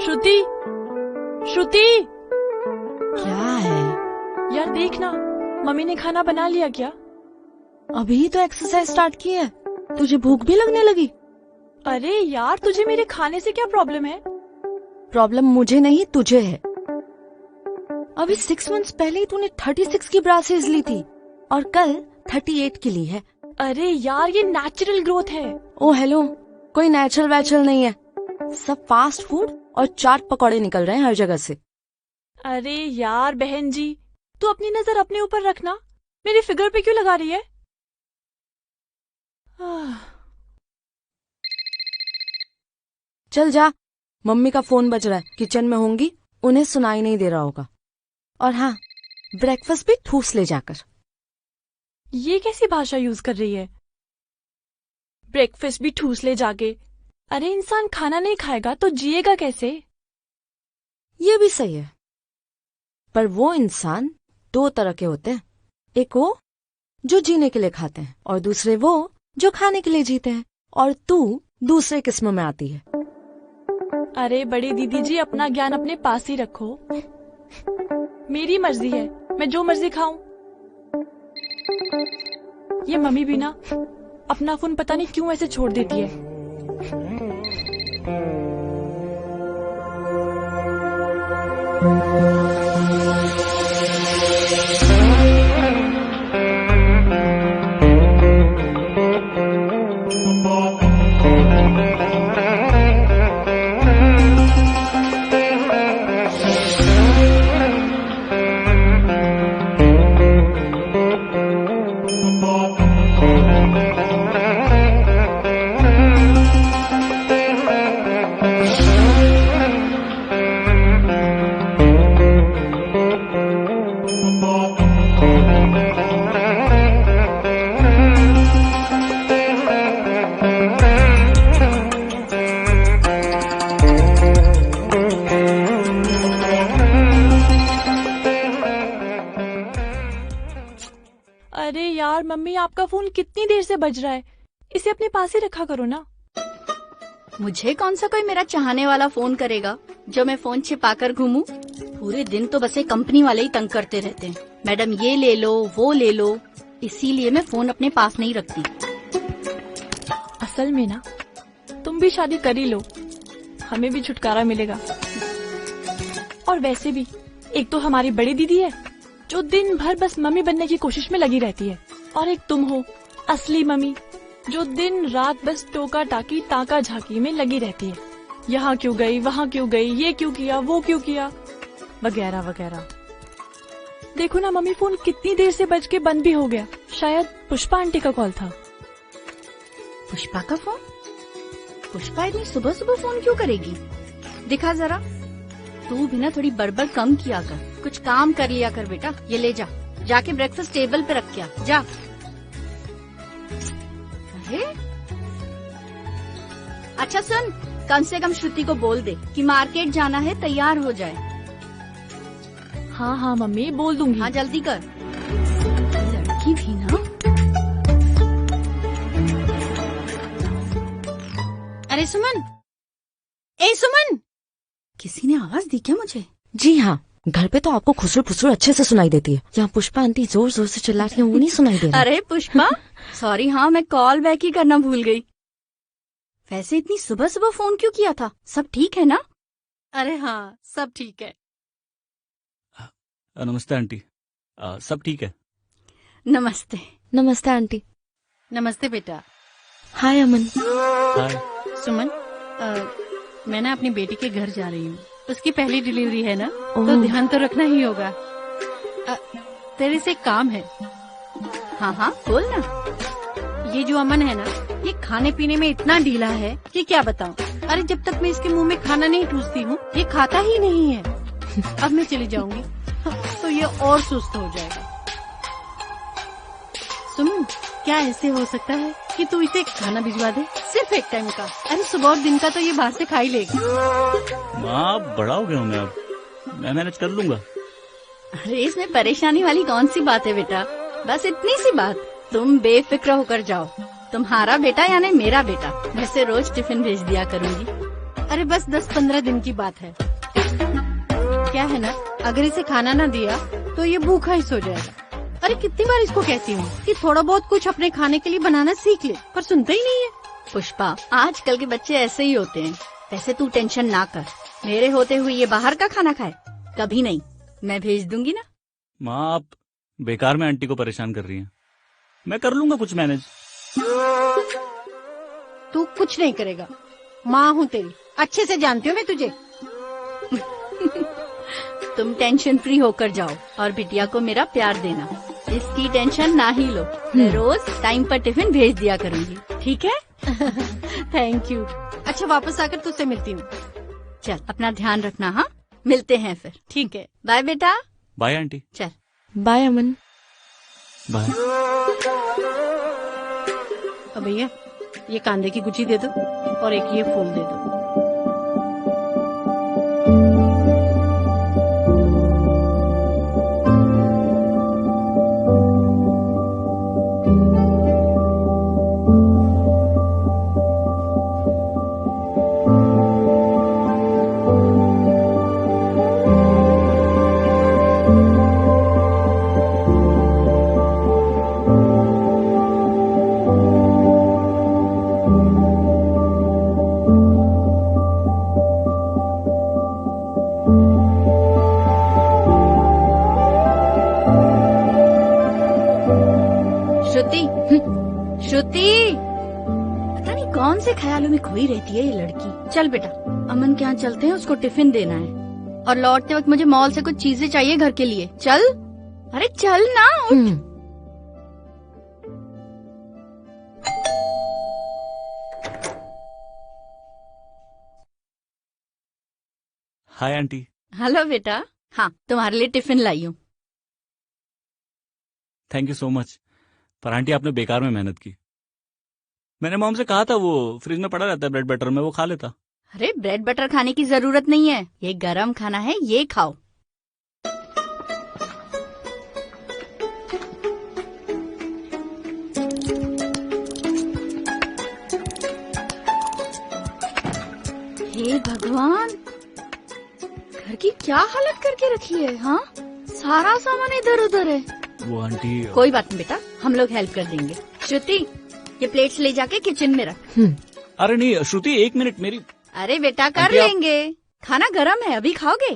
श्रुति, श्रुति, क्या है यार देखना, मम्मी ने खाना बना लिया क्या? अभी तो एक्सरसाइज स्टार्ट की है, तुझे भूख भी लगने लगी? अरे यार, तुझे मेरे खाने से क्या प्रॉब्लम है? प्रॉब्लम मुझे नहीं तुझे है। अभी 6 मंथ्स पहले ही तूने 36 की ब्रासेस ली थी और कल 38 की ली है। अरे यार, ये नेचुरल ग्रोथ है। ओ हेलो, कोई नेचुरल वैचुरल नहीं है, सब फास्ट फूड और चाट पकौड़े निकल रहे हैं हर जगह से। अरे यार बहन जी, तू अपनी नजर अपने ऊपर रखना, मेरी फिगर पे क्यों लगा रही है? चल जा, मम्मी का फोन बज रहा है, किचन में होंगी, उन्हें सुनाई नहीं दे रहा होगा। और हाँ, ब्रेकफास्ट भी ठूस ले जाकर। ये कैसी भाषा यूज कर रही है? ब्रेकफास्ट भी ठूस ले जाके? अरे इंसान खाना नहीं खाएगा तो जिएगा कैसे? ये भी सही है, पर वो इंसान 2 तरह के होते हैं। एक वो जो जीने के लिए खाते हैं और दूसरे वो जो खाने के लिए जीते हैं। और तू दूसरे किस्म में आती है। अरे बड़ी दीदी जी, अपना ज्ञान अपने पास ही रखो। मेरी मर्जी है, मैं जो मर्जी खाऊं। ये मम्मी भी ना अपना फोन पता नहीं क्यों ऐसे छोड़ देती है। अरे यार मम्मी, आपका फोन कितनी देर से बज रहा है, इसे अपने पास ही रखा करो ना। मुझे कौन सा कोई मेरा चाहने वाला फोन करेगा जो मैं फोन छिपा कर घूमूं? पूरे दिन तो बस ये कंपनी वाले ही तंग करते रहते हैं, मैडम ये ले लो वो ले लो, इसीलिए मैं फोन अपने पास नहीं रखती। असल में ना, तुम भी शादी कर ही लो, हमें भी छुटकारा मिलेगा। और वैसे भी एक तो हमारी बड़ी दीदी है जो दिन भर बस मम्मी बनने की कोशिश में लगी रहती है, और एक तुम हो असली मम्मी जो दिन रात बस टोका टाकी ताका झाकी में लगी रहती है। यहाँ क्यों गई, वहाँ क्यों गई, ये क्यों किया, वो क्यों किया, वगैरह वगैरह। देखो ना मम्मी, फोन कितनी देर से बज के बंद भी हो गया। शायद पुष्पा आंटी का कॉल था। पुष्पा का फोन? पुष्पा इतनी सुबह सुबह फोन क्यों करेगी? दिखा जरा, तू भी ना थोड़ी बड़बड़ कम किया कर, कुछ काम कर लिया कर बेटा। ये ले जा, जाके ब्रेकफास्ट टेबल पे रख के आ, जा। अरे अच्छा सुन, कम से कम श्रुति को बोल दे कि मार्केट जाना है, तैयार हो जाए। हाँ हाँ मम्मी, बोल दूंगी। हाँ जल्दी कर। लड़की भी ना। अरे सुमन, ए सुमन, किसी ने आवाज दी क्या मुझे? जी हाँ, घर पे तो आपको खुसर फुसर अच्छे से सुनाई देती है, यहाँ पुष्पा आंटी जोर जोर से चिल्ला रही है, वो नहीं सुनाई दे रहा। अरे पुष्पा, सॉरी, हाँ मैं कॉल बैक ही करना भूल गई। वैसे इतनी सुबह सुबह फोन क्यों किया था? सब ठीक है ना? अरे हाँ, सब ठीक है। नमस्ते आंटी, सब ठीक है? नमस्ते। नमस्ते आंटी। नमस्ते बेटा। हाय अमन। हाय। सुमन, मैं ना अपनी बेटी के घर जा रही हूँ, उसकी पहली डिलीवरी है ना, तो ओह। ध्यान तो रखना ही होगा। तेरे से एक काम है। हाँ हाँ बोल ना। ये जो अमन है ना, ये खाने पीने में इतना ढीला है कि क्या बताऊँ। अरे जब तक मैं इसके मुंह में खाना नहीं ठूसती हूँ, ये खाता ही नहीं है। अब मैं चली जाऊंगी तो ये और सुस्त हो जाएगा। सुमन, क्या ऐसे हो सकता है कि तू इसे खाना भिजवा दे, सिर्फ एक टाइम का? अरे सुबह और दिन का तो ये बाहर से खा ही लेगी। माँ, बड़ा हो गया हूँ मैं, अब मैं मैनेज कर लूंगा। अरे इसमें परेशानी वाली कौन सी बात है बेटा, बस इतनी सी बात, तुम बेफिक्र होकर जाओ। तुम्हारा बेटा यानी मेरा बेटा, मैं से रोज टिफिन भेज दिया करूंगी। अरे बस 10-15 दिन की बात है। क्या है ना, अगर इसे खाना ना दिया तो ये भूखा ही सो जाएगा। अरे कितनी बार इसको कहती हूँ कि थोड़ा बहुत कुछ अपने खाने के लिए बनाना सीख ले, पर सुनता ही नहीं है। पुष्पा, आजकल के बच्चे ऐसे ही होते हैं। वैसे तू टेंशन ना कर, मेरे होते हुए ये बाहर का खाना खाए कभी नहीं। मैं भेज दूंगी ना। माँ आप बेकार में आंटी को परेशान कर रही हैं। मैं कर लूंगा कुछ मैनेज। तू कुछ नहीं करेगा, माँ हूँ तेरी, अच्छे से जानती हूँ मैं तुझे। तुम टेंशन फ्री होकर जाओ और बिटिया को मेरा प्यार देना, इसकी टेंशन ना ही लो। मैं रोज टाइम पर टिफिन भेज दिया करूंगी, ठीक है? Thank you. अच्छा वापस आकर तुझसे मिलती हूँ। चल अपना ध्यान रखना। हाँ, मिलते हैं फिर। ठीक है, बाय बेटा। Bye aunty. चल बाय अमन। बाय। अब भैया ये कांदे की गुची दे दो और एक ये फूल दे दो। श्रुति, पता नहीं कौन से ख्यालों में खोई रहती है ये लड़की। चल बेटा, अमन के यहाँ चलते हैं, उसको टिफिन देना है। और लौटते वक्त मुझे मॉल से कुछ चीजें चाहिए घर के लिए। चल, अरे चल ना। Hi aunty. हेलो बेटा। हाँ, तुम्हारे लिए टिफिन लाई हूँ। Thank you so much. पर आंटी आपने बेकार में मेहनत की। मैंने मॉम से कहा था वो फ्रिज में पड़ा रहता है ब्रेड बटर में, वो खा लेता। अरे ब्रेड बटर खाने की जरूरत नहीं है, ये गरम खाना है, ये खाओ। हे भगवान, घर की क्या हालत करके रखी है। हाँ, सारा सामान इधर उधर है। वो आंटी कोई बात नहीं बेटा, हम लोग हेल्प कर देंगे। श्रुति, ये प्लेट्स ले जाके किचन में रख। अरे नहीं श्रुति, एक मिनट मेरी। अरे बेटा कर आंटी, लेंगे, खाना गरम है, अभी खाओगे?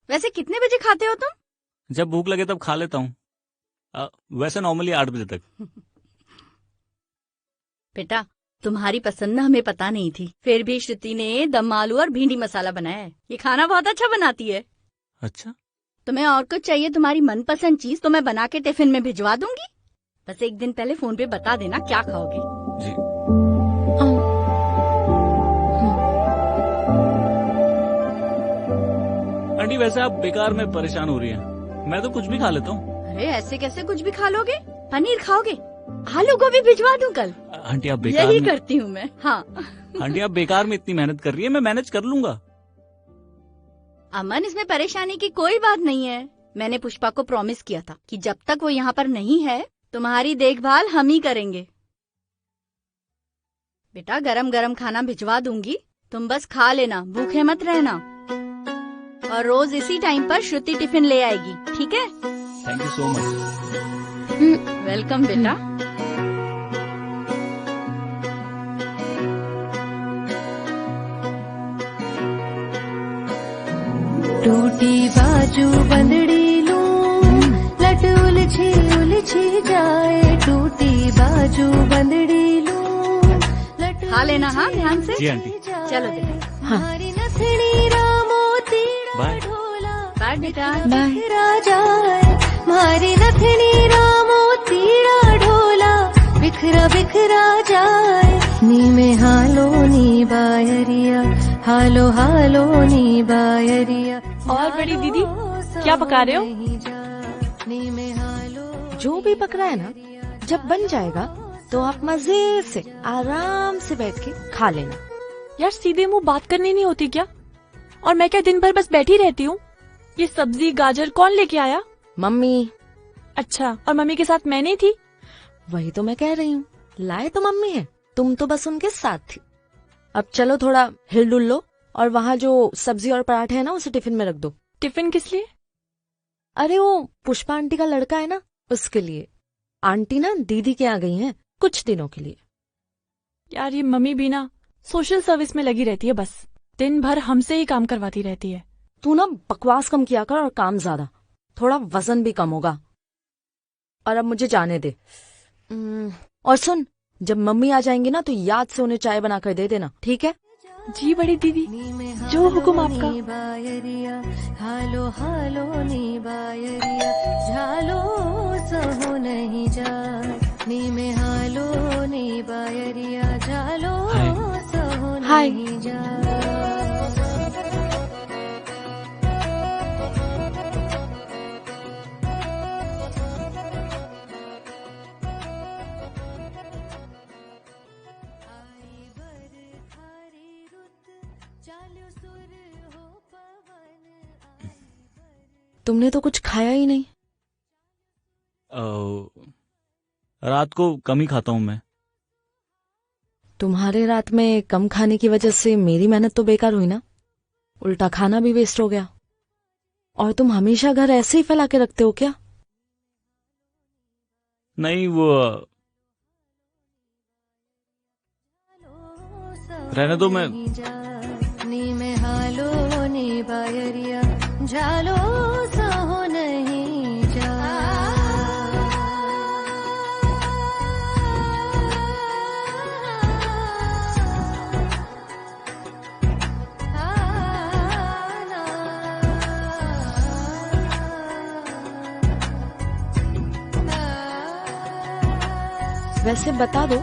वैसे कितने बजे खाते हो तुम? जब भूख लगे तब खा लेता हूँ। वैसे नॉर्मली 8 बजे तक। बेटा तुम्हारी पसंद हमें पता नहीं थी, फिर भी श्रुति ने दम आलू और भिंडी मसाला बनाया है। ये खाना बहुत अच्छा बनाती है। अच्छा, तुम्हें और कुछ चाहिए तुम्हारी मनपसंद चीज तो मैं बना के टिफिन में भिजवा दूंगी। बस एक दिन पहले फोन पे बता देना क्या खाओगे। जी। आंटी वैसे आप बेकार में परेशान हो रही हैं। मैं तो कुछ भी खा लेता हूँ। अरे ऐसे कैसे कुछ भी खा लोगे? पनीर खाओगे? आलू गोभी भिजवा दूं कल। आंटी आप बेकार यही में करती हूँ मैं। हाँ। आंटी आप बेकार में इतनी मेहनत कर रही है, मैं मैनेज कर लूंगा। अमन, इसमें परेशानी की कोई बात नहीं है। मैंने पुष्पा को प्रॉमिस किया था कि जब तक वो यहाँ पर नहीं है तुम्हारी देखभाल हम ही करेंगे। बेटा गरम गरम खाना भिजवा दूंगी, तुम बस खा लेना, भूखे मत रहना। और रोज इसी टाइम पर श्रुति टिफिन ले आएगी, ठीक है? Thank you so much. Welcome बेटा। टूटी बाजू बंदड़ी लूं, लट उलझी उलझी जाए। टूटी बाजू बंदड़ी लूं, लट खा लेना। हाँ ध्यान से। जी आंटी। चलो बेटा। हमारी नथनी रामो तीड़ा बाय। ढोला बाय बेटा। बिखरा जाए। मारी नथनी रामो तीड़ा ढोला बिखरा बिखरा जाए। नी में हालो नी बायरिया, हालो हालो नी बायरिया। और बड़ी दीदी क्या पका रहे हो? जो भी पक रहा है ना, जब बन जाएगा तो आप मजे से आराम से बैठ के खा लेना। यार सीधे मुंह बात करनी नहीं होती क्या? और मैं क्या दिन भर बस बैठी रहती हूँ? ये सब्जी गाजर कौन लेके आया? मम्मी। अच्छा, और मम्मी के साथ मैं नहीं थी? वही तो मैं कह रही हूँ, लाए तो मम्मी है, तुम तो बस उनके साथ थी। अब चलो थोड़ा हिल डुल लो, और वहाँ जो सब्जी और पराठे है ना उसे टिफिन में रख दो। टिफिन किस लिए? अरे वो पुष्पा आंटी का लड़का है ना, उसके लिए। आंटी ना दीदी के यहाँ गई हैं कुछ दिनों के लिए। यार ये मम्मी भी ना सोशल सर्विस में लगी रहती है, बस दिन भर हमसे ही काम करवाती रहती है। तू ना बकवास कम किया कर और काम ज्यादा, थोड़ा वजन भी कम होगा। और अब मुझे जाने दे। और सुन, जब मम्मी आ जाएंगी ना तो याद से उन्हें चाय बनाकर दे देना, ठीक है? जी बड़ी दीदी, जो हुक्म आपका। बायरिया हालो हालो नी बायरिया झालो सहो नहीं जा नी में हालो नी बायरिया झालो सहो हाय। नहीं जा। तुमने तो कुछ खाया ही नहीं। रात को कम ही खाता हूँ मैं। तुम्हारे रात में कम खाने की वजह से मेरी मेहनत तो बेकार हुई ना, उल्टा खाना भी वेस्ट हो गया। और तुम हमेशा घर ऐसे ही फैला के रखते हो क्या? नहीं, वो रहने दो। मैं नी में हालो नी बायरिया झालो सहो नहीं जा। वैसे बता दो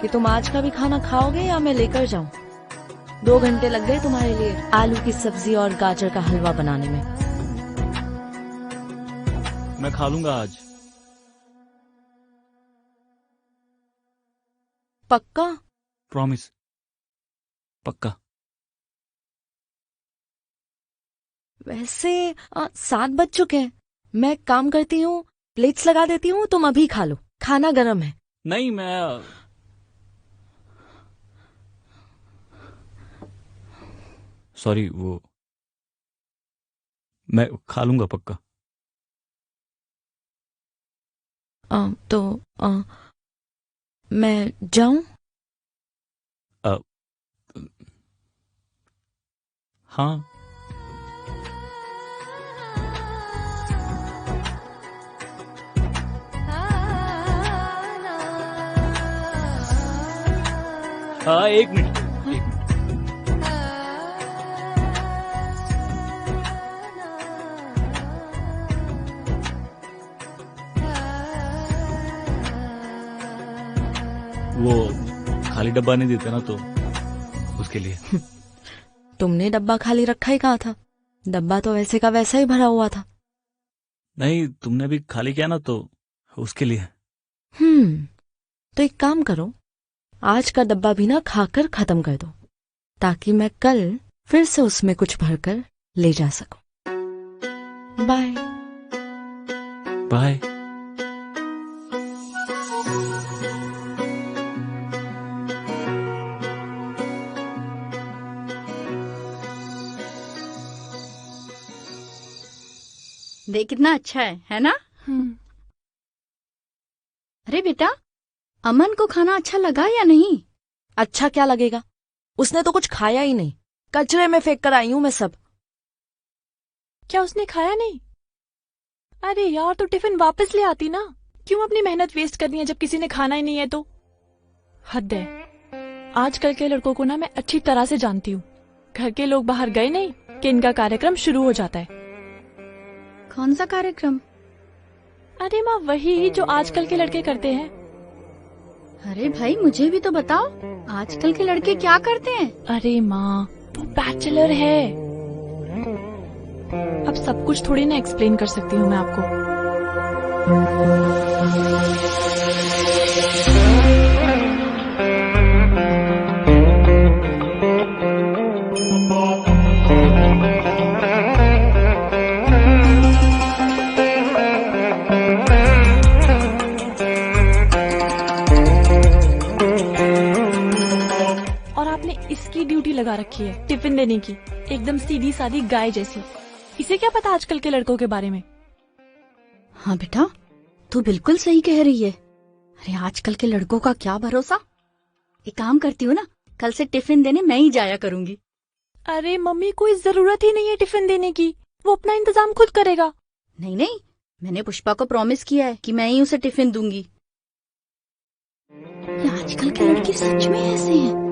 कि तुम आज का भी खाना खाओगे या मैं लेकर जाऊं? 2 घंटे लग गए तुम्हारे लिए आलू की सब्जी और गाजर का हलवा बनाने में। मैं खा लूंगा आज। पक्का? प्रॉमिस, पक्का। वैसे 7 बज चुके हैं। मैं एक काम करती हूँ, प्लेट्स लगा देती हूँ, तुम अभी खा लो, खाना गर्म है। नहीं, मैं सॉरी, वो मैं खा लूंगा पक्का। तो मैं जाऊं? हाँ। हाँ, 1 मिनट। वो खाली डब्बा नहीं देते ना, तो उसके लिए। तुमने डब्बा खाली रखा ही कहा था, डब्बा तो वैसे का वैसा ही भरा हुआ था। नहीं, तुमने भी खाली किया ना, तो उसके लिए। तो एक काम करो, आज का डब्बा भी ना खाकर खत्म कर दो, ताकि मैं कल फिर से उसमें कुछ भरकर ले जा सकूं। बाय। बाय। देख कितना अच्छा है ना? अरे बेटा, अमन को खाना अच्छा लगा या नहीं? अच्छा क्या लगेगा, उसने तो कुछ खाया ही नहीं, कचरे में फेंक कर आई हूं मैं सब। क्या उसने खाया नहीं? अरे यार, तो टिफिन वापस ले आती ना, क्यों अपनी मेहनत वेस्ट करनी है जब किसी ने खाना ही नहीं है तो? हद है। आजकल के लड़कों को ना मैं अच्छी तरह से जानती हूँ। घर के लोग बाहर गए नहीं कि इनका कार्यक्रम शुरू हो जाता है। कौन सा कार्यक्रम? अरे माँ, वही जो आजकल के लड़के करते हैं। अरे भाई, मुझे भी तो बताओ, आजकल के लड़के क्या करते हैं? अरे माँ, वो बैचलर है। अब सब कुछ थोड़ी ना एक्सप्लेन कर सकती हूँ मैं आपको। और आपने इसकी ड्यूटी लगा रखी है टिफिन देने की, एकदम सीधी सादी गाय जैसी। इसे क्या पता आजकल के लड़कों के बारे में। हाँ बेटा, तू बिल्कुल सही कह रही है। अरे आजकल के लड़कों का क्या भरोसा। एक काम करती हूँ ना, कल से टिफिन देने मैं ही जाया करूंगी। अरे मम्मी, कोई जरूरत ही नहीं है टिफिन देने की, वो अपना इंतजाम खुद करेगा। नहीं नहीं, मैंने पुष्पा को प्रॉमिस किया है कि मैं ही उसे टिफिन दूंगी। ये आजकल के लड़के सच में ऐसे हैं।